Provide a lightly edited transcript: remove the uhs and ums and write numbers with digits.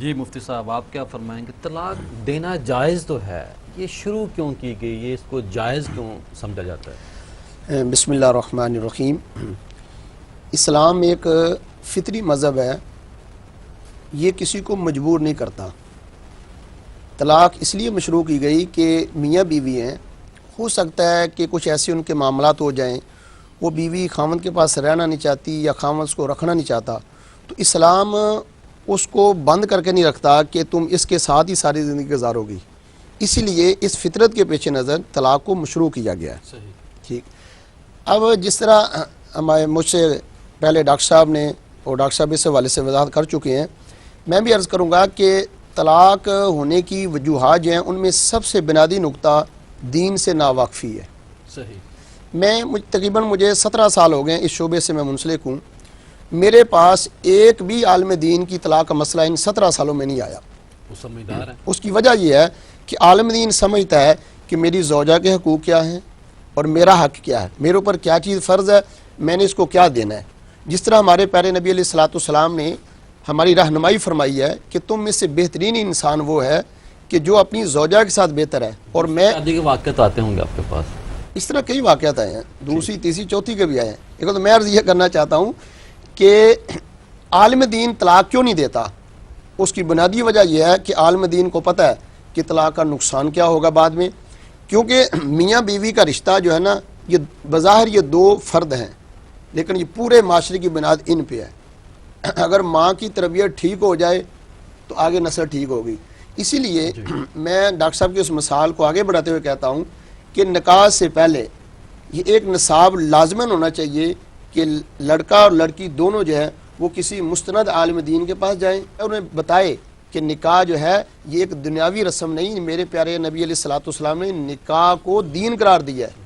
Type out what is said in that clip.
جی مفتی صاحب آپ کیا فرمائیں گے؟ طلاق دینا جائز تو ہے، یہ شروع کیوں کی گئی، یہ اس کو جائز کیوں سمجھا جاتا ہے؟ بسم اللہ الرحمن الرحیم۔ اسلام ایک فطری مذہب ہے، یہ کسی کو مجبور نہیں کرتا۔ طلاق اس لیے مشروع کی گئی کہ میاں بیوی ہیں، ہو سکتا ہے کہ کچھ ایسے ان کے معاملات ہو جائیں، وہ بیوی خاوند کے پاس رہنا نہیں چاہتی یا خاوند اس کو رکھنا نہیں چاہتا، تو اسلام اس کو بند کر کے نہیں رکھتا کہ تم اس کے ساتھ ہی ساری زندگی گزارو گی، اسی لیے اس فطرت کے پیش نظر طلاق کو مشروع کیا گیا ہے۔ صحیح ٹھیک، اب جس طرح مجھ سے پہلے ڈاکٹر صاحب نے اور ڈاکٹر صاحب اس حوالے سے وضاحت کر چکے ہیں، میں بھی عرض کروں گا کہ طلاق ہونے کی وجوہات جو ہیں ان میں سب سے بنیادی نقطہ دین سے ناواقفی ہے۔ صحیح، تقریباً مجھے 17 سال ہو گئے، اس شعبے سے میں منسلک ہوں، میرے پاس ایک بھی عالم دین کی طلاق کا مسئلہ ان 17 سالوں میں نہیں آیا۔ وہ سمجھدار ہے۔ اس کی وجہ یہ ہے کہ عالم دین سمجھتا ہے کہ میری زوجہ کے حقوق کیا ہیں اور میرا حق کیا ہے، میرے اوپر کیا چیز فرض ہے، میں نے اس کو کیا دینا ہے۔ جس طرح ہمارے پیارے نبی علیہ السلام نے ہماری رہنمائی فرمائی ہے کہ تم میں سے بہترین انسان وہ ہے کہ جو اپنی زوجہ کے ساتھ بہتر ہے، اور میں شادی کے واقعات آتے ہوں گے آپ کے پاس؟ اس طرح کئی واقعات آئے ہیں، دوسری تیسری چوتھی کے بھی آئے ہیں۔ ایک تو میں عرض یہ کرنا چاہتا ہوں کہ عالم دین طلاق کیوں نہیں دیتا، اس کی بنیادی وجہ یہ ہے کہ عالم دین کو پتہ ہے کہ طلاق کا نقصان کیا ہوگا بعد میں، کیونکہ میاں بیوی کا رشتہ جو ہے نا، یہ بظاہر یہ دو فرد ہیں، لیکن یہ پورے معاشرے کی بنیاد ان پہ ہے۔ اگر ماں کی تربیت ٹھیک ہو جائے تو آگے نسل ٹھیک ہوگی۔ اسی لیے میں ڈاکٹر صاحب کی اس مثال کو آگے بڑھاتے ہوئے کہتا ہوں کہ نکاح سے پہلے یہ ایک نصاب لازماً ہونا چاہیے کہ لڑکا اور لڑکی دونوں جو ہے وہ کسی مستند عالم دین کے پاس جائیں اور انہیں بتائے کہ نکاح جو ہے یہ ایک دنیاوی رسم نہیں، میرے پیارے نبی علیہ الصلوۃ والسلام نے نکاح کو دین قرار دیا ہے۔